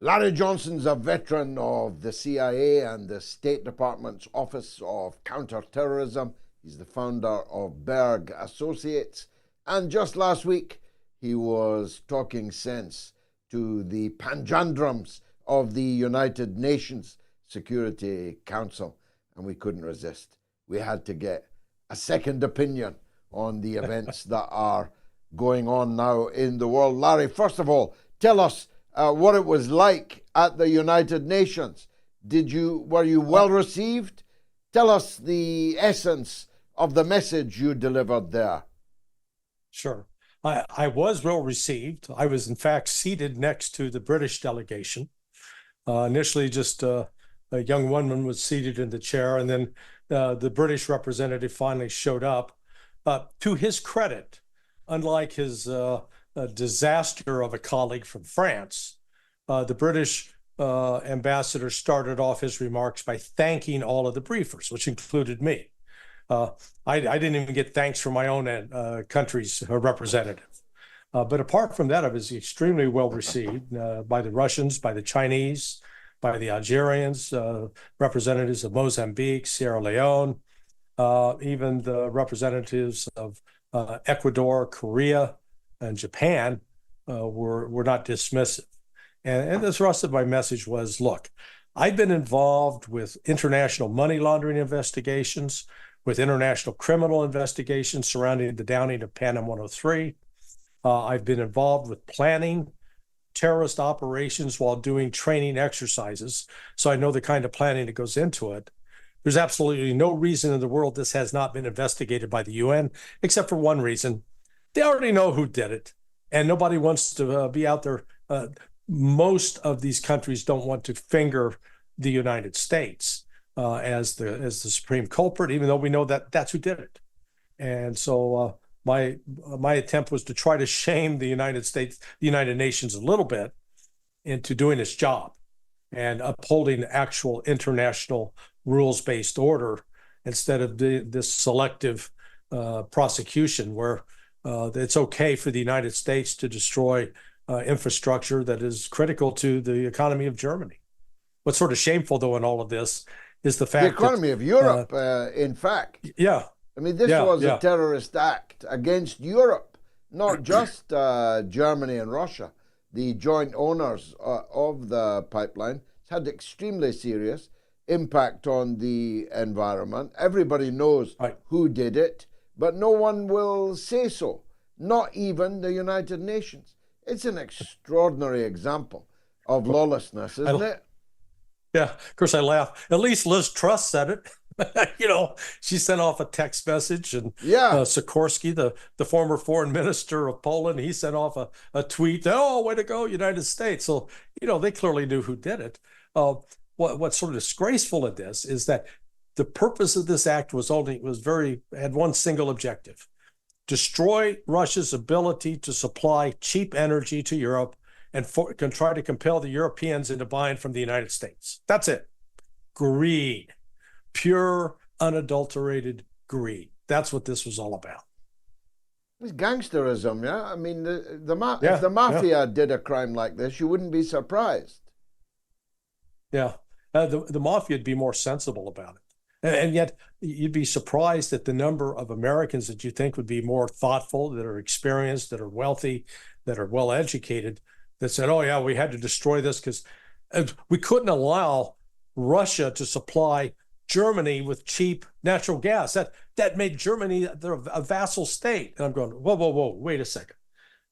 Larry Johnson's a veteran of the CIA and the State Department's Office of Counterterrorism. He's the founder of Berg Associates. And just last week, he was talking sense to the panjandrums of the United Nations Security Council. And we couldn't resist. We had to get a second opinion on the events that are going on now in the world. Larry, first of all, tell us what it was like at the United Nations. Were you well received? Tell us the essence of the message you delivered there. Sure. I was well received. I was, in fact, seated next to the British delegation. Initially, just a young woman was seated in the chair, and then the British representative finally showed up. To his credit, unlike his disaster of a colleague from France, the British ambassador started off his remarks by thanking all of the briefers, which included me. I didn't even get thanks from my own country's representative. But apart from that, I was extremely well received by the Russians, by the Chinese, by the Algerians, representatives of Mozambique, Sierra Leone, even the representatives of Ecuador, Korea, and Japan were not dismissive. And the thrust of my message was, look, I've been involved with international money laundering investigations, with international criminal investigations surrounding the downing of Panama 103. I've been involved with planning terrorist operations while doing training exercises, so I know the kind of planning that goes into it. There's absolutely no reason in the world this has not been investigated by the UN, except for one reason. They already know who did it, and nobody wants to be out there. Most of these countries don't want to finger the United States as the supreme culprit, even though we know that that's who did it. And so my attempt was to try to shame the United States, the United Nations, a little bit into doing its job and upholding actual international rules-based order instead of this selective prosecution where it's okay for the United States to destroy infrastructure that is critical to the economy of Germany. What's sort of shameful, though, in all of this is the fact the economy of Europe, in fact. Yeah. I mean, this was a terrorist act against Europe, not just Germany and Russia. The joint owners of the pipeline had extremely serious impact on the environment. Everybody knows who did it, but no one will say so, not even the United Nations. It's an extraordinary example of lawlessness, isn't it? Yeah, of course I laugh. At least Liz Truss said it. She sent off a text message, and Sikorsky, the former foreign minister of Poland, he sent off a tweet. Oh, way to go, United States! So they clearly knew who did it. What's sort of disgraceful in this is that the purpose of this act had one single objective: destroy Russia's ability to supply cheap energy to Europe and can try to compel the Europeans into buying from the United States. That's it. Greed. Pure, unadulterated greed. That's what this was all about. It's gangsterism, yeah? I mean, if the mafia did a crime like this, you wouldn't be surprised. Yeah. The mafia would be more sensible about it. And yet you'd be surprised at the number of Americans that you think would be more thoughtful, that are experienced, that are wealthy, that are well-educated, that said, oh, yeah, we had to destroy this because we couldn't allow Russia to supply Germany with cheap natural gas. That made Germany a vassal state. And I'm going, whoa, wait a second.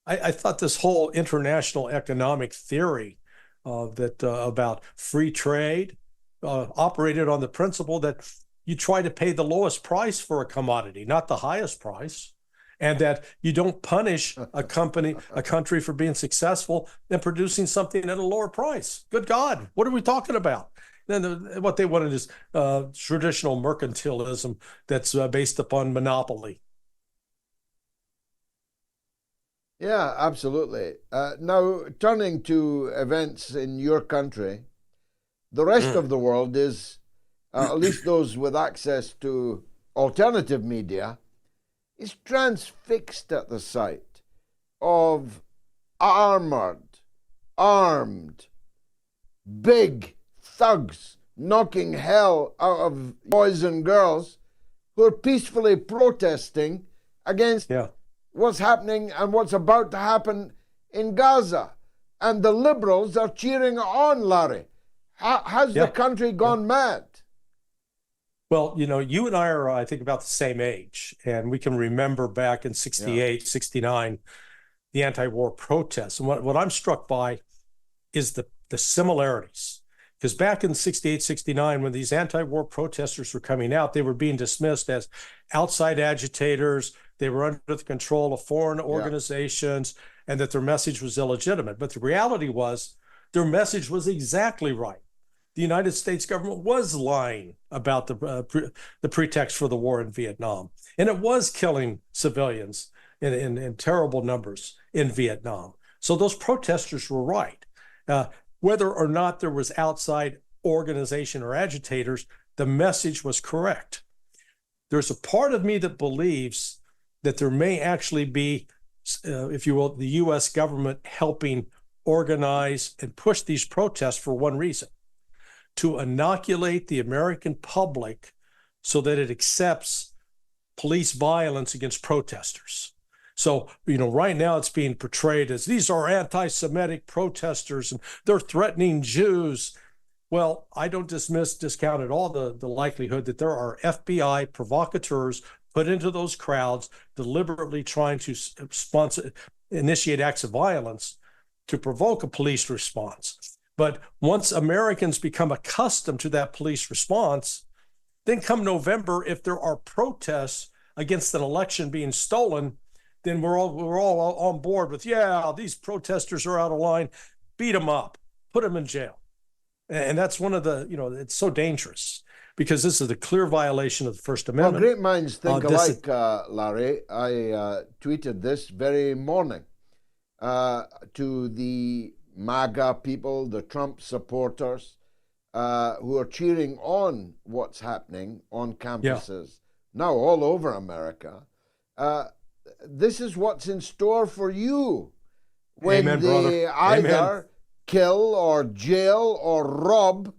I thought this whole international economic theory about free trade operated on the principle that you try to pay the lowest price for a commodity, not the highest price, and that you don't punish a country for being successful and producing something at a lower price. Good God, what are we talking about? Then what they wanted is traditional mercantilism that's based upon monopoly. Yeah, absolutely. Now, turning to events in your country, the rest of the world is, at least those with access to alternative media, is transfixed at the sight of armed big thugs knocking hell out of boys and girls who are peacefully protesting against what's happening and what's about to happen in Gaza. And the liberals are cheering on, Larry. Has the country gone mad? Well, you and I are, I think, about the same age. And we can remember back in 68, 69, the anti-war protests. And what I'm struck by is the similarities. Because back in 68, 69, when these anti-war protesters were coming out, they were being dismissed as outside agitators. They were under the control of foreign organizations, and that their message was illegitimate. But the reality was their message was exactly right. The United States government was lying about the pretext for the war in Vietnam. And it was killing civilians in terrible numbers in Vietnam. So those protesters were right. Whether or not there was outside organization or agitators, the message was correct. There's a part of me that believes that there may actually be, if you will, the U.S. government helping organize and push these protests for one reason: to inoculate the American public so that it accepts police violence against protesters. So, right now it's being portrayed as these are anti-Semitic protesters and they're threatening Jews. Well, I don't discount at all the likelihood that there are FBI provocateurs put into those crowds deliberately trying to initiate acts of violence to provoke a police response. But once Americans become accustomed to that police response, then come November, if there are protests against an election being stolen, then we're all on board with, these protesters are out of line, beat them up, put them in jail. And that's one of the, it's so dangerous because this is a clear violation of the First Amendment. Well, great minds think alike, Larry. I tweeted this very morning to the MAGA people, the Trump supporters, who are cheering on what's happening on campuses now all over America. This is what's in store for you when they either kill or jail or rob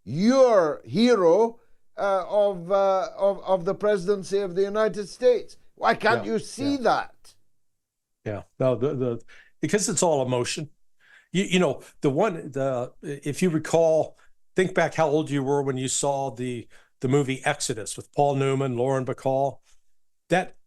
your hero of the presidency of the United States. Why can't you see that? Yeah, no, because it's all emotion. If you recall, think back how old you were when you saw the movie Exodus with Paul Newman, Lauren Bacall.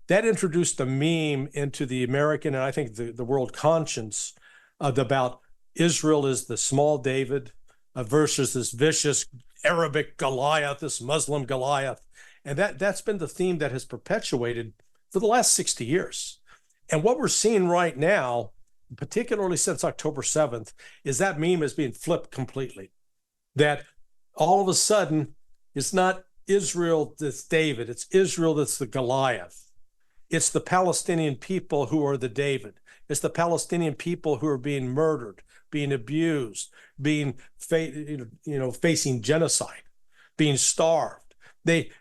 That introduced a meme into the American and I think the world conscience about Israel is the small David versus this vicious Arabic Goliath, this Muslim Goliath. And that's been the theme that has perpetuated for the last 60 years. And what we're seeing right now, particularly since October 7th, is that meme is being flipped completely. That all of a sudden, it's not Israel that's David, it's Israel that's the Goliath. It's the Palestinian people who are the David. It's the Palestinian people who are being murdered, being abused, facing genocide, being starved.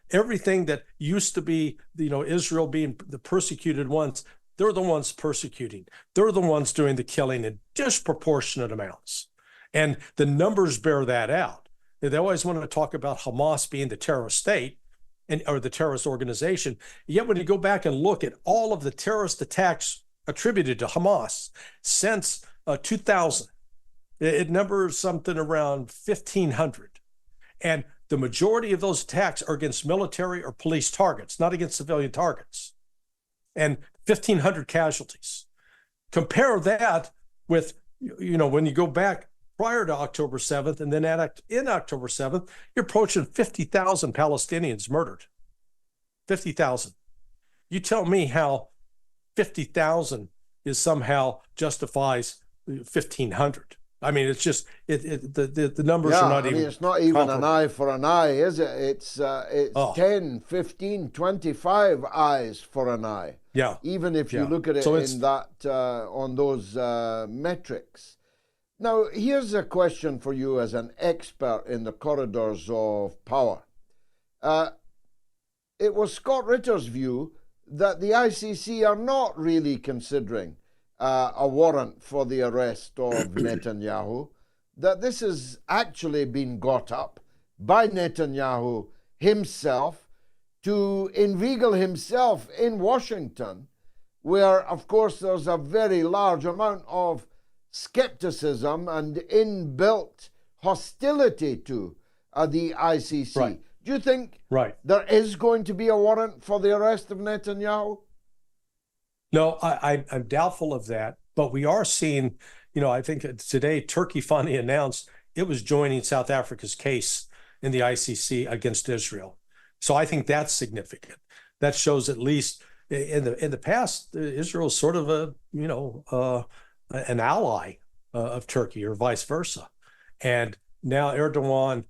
Everything that used to be, Israel being the persecuted ones, they're the ones persecuting. They're the ones doing the killing in disproportionate amounts. And the numbers bear that out. They always want to talk about Hamas being the terrorist state or the terrorist organization. Yet when you go back and look at all of the terrorist attacks attributed to Hamas since 2000, it numbers something around 1,500. And the majority of those attacks are against military or police targets, not against civilian targets. And 1,500 casualties. Compare that with, when you go back prior to October 7th and then in October 7th, you're approaching 50,000 Palestinians murdered. 50,000. You tell me how 50,000 is somehow justifies 1,500. I mean, it's just the numbers are not even. It's not even an eye for an eye, is it? It's 10, 15, 25 eyes for an eye. Yeah. Even if you look at it in that on those metrics. Now, here's a question for you as an expert in the corridors of power. It was Scott Ritter's view that the ICC are not really considering a warrant for the arrest of Netanyahu, that this has actually been got up by Netanyahu himself to inveigle himself in Washington, where, of course, there's a very large amount of skepticism and inbuilt hostility to the ICC. Right. Do you think there is going to be a warrant for the arrest of Netanyahu? No, I'm doubtful of that. But we are seeing, I think today Turkey finally announced it was joining South Africa's case in the ICC against Israel. So I think that's significant. That shows at least in the past, Israel is sort of an ally of Turkey or vice versa. And now Erdogan,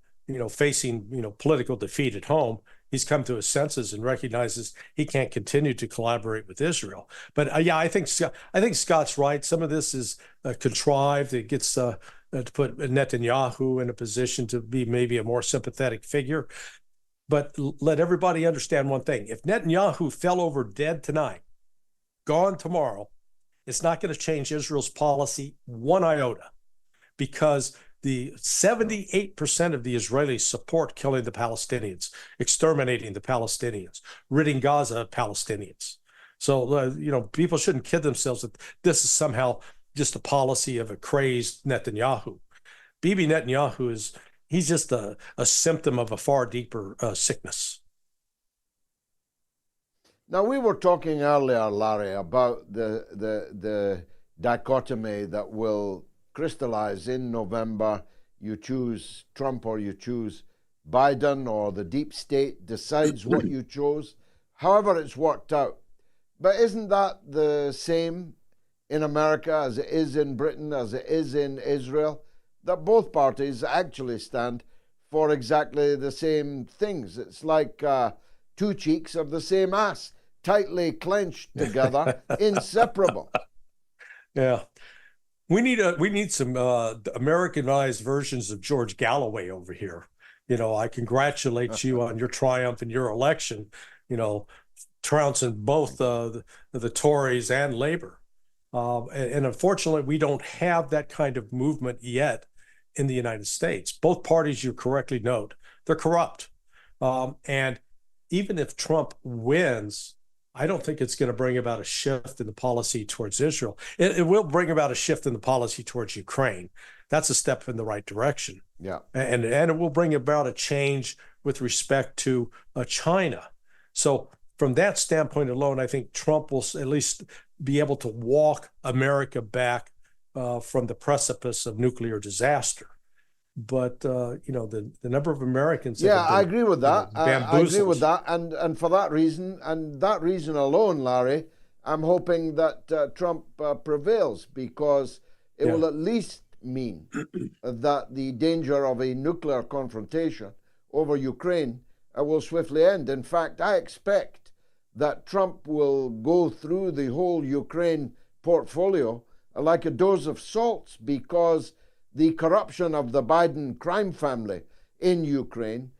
facing, political defeat at home, he's come to his senses and recognizes he can't continue to collaborate with Israel. But I think Scott's right. Some of this is contrived. It gets to put Netanyahu in a position to be maybe a more sympathetic figure. But let everybody understand one thing. If Netanyahu fell over dead tonight, gone tomorrow, it's not going to change Israel's policy one iota, because the 78% of the Israelis support killing the Palestinians, exterminating the Palestinians, ridding Gaza of Palestinians. So, people shouldn't kid themselves that this is somehow just a policy of a crazed Netanyahu. Bibi Netanyahu he's just a symptom of a far deeper sickness. Now, we were talking earlier, Larry, about the dichotomy that will crystallize in November. You choose Trump or you choose Biden, or the deep state decides what you chose. However it's worked out. But isn't that the same in America as it is in Britain, as it is in Israel? That both parties actually stand for exactly the same things. It's like two cheeks of the same ass, tightly clenched together, inseparable. Yeah. We need some Americanized versions of George Galloway over here. I congratulate you on your triumph in your election, trouncing both the Tories and Labor. And unfortunately, we don't have that kind of movement yet in the United States. Both parties, you correctly note, they're corrupt. And even if Trump wins, I don't think it's going to bring about a shift in the policy towards Israel. It will bring about a shift in the policy towards Ukraine. That's a step in the right direction. Yeah. And it will bring about a change with respect to China. So from that standpoint alone, I think Trump will at least be able to walk America back from the precipice of nuclear disaster. But the number of Americans. I agree with that. I agree with that, and for that reason, and that reason alone, Larry, I'm hoping that Trump prevails, because it will at least mean that the danger of a nuclear confrontation over Ukraine will swiftly end. In fact, I expect that Trump will go through the whole Ukraine portfolio like a dose of salts, because the corruption of the Biden crime family in Ukraine,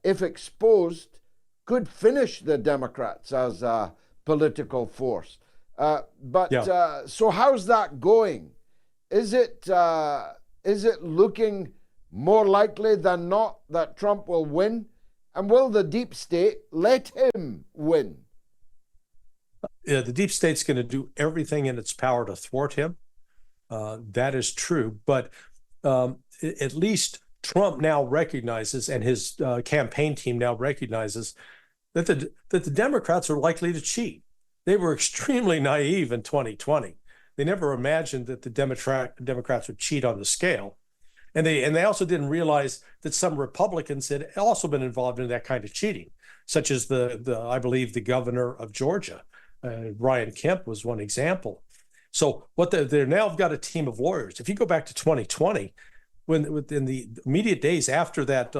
if exposed, could finish the Democrats as a political force. So how's that going? Is it looking more likely than not that Trump will win? And will the deep state let him win? The deep state's going to do everything in its power to thwart him. That is true. But at least Trump now recognizes, and his campaign team now recognizes, that the Democrats are likely to cheat. They were extremely naive in 2020. They never imagined that the Democrats would cheat on the scale. And they also didn't realize that some Republicans had also been involved in that kind of cheating, such as I believe the governor of Georgia, Ryan Kemp, was one example. So what they're now have got a team of lawyers. If you go back to 2020, in the immediate days after that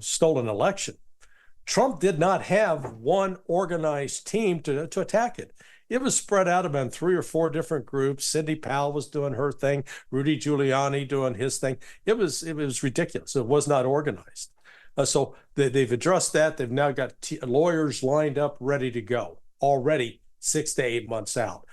stolen election, Trump did not have one organized team to attack it. It was spread out about 3 or 4 different groups. Sidney Powell was doing her thing, Rudy Giuliani doing his thing. It was ridiculous. It was not organized. So they've addressed that. They've now got lawyers lined up, ready to go, already 6 to 8 months out.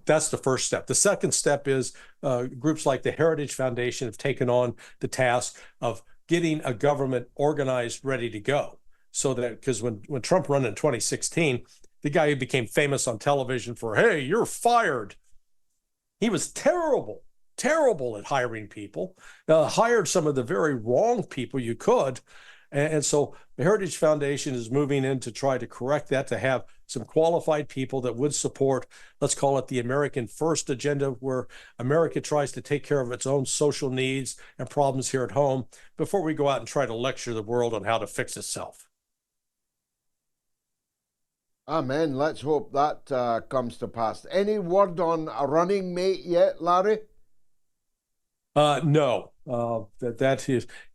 That's the first step. The second step is groups like the Heritage Foundation have taken on the task of getting a government organized, ready to go. So that, because when Trump ran in 2016, the guy who became famous on television for, hey, you're fired, he was terrible at hiring people, hired some of the very wrong people you could. And so the Heritage Foundation is moving in to try to correct that, to have some qualified people that would support, let's call it the American First agenda, where America tries to take care of its own social needs and problems here at home before we go out and try to lecture the world on how to fix itself. Amen. Let's hope that comes to pass. Any word on a running mate yet, Larry? No,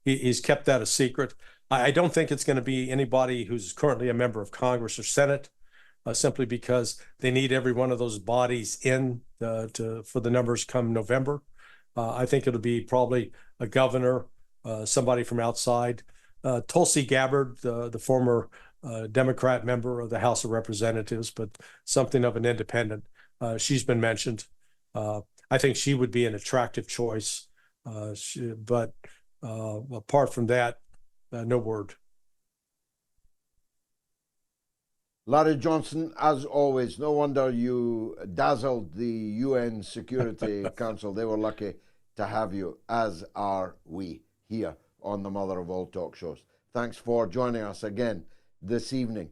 he's kept that a secret. I don't think it's going to be anybody who's currently a member of Congress or Senate, simply because they need every one of those bodies in for the numbers come November. I think it'll be probably a governor, somebody from outside. Tulsi Gabbard, the former Democrat member of the House of Representatives, but something of an independent. She's been mentioned. I think she would be an attractive choice, but apart from that, no word. Larry Johnson, as always, no wonder you dazzled the UN Security Council. They were lucky to have you, as are we here on the Mother of All Talk Shows. Thanks for joining us again this evening.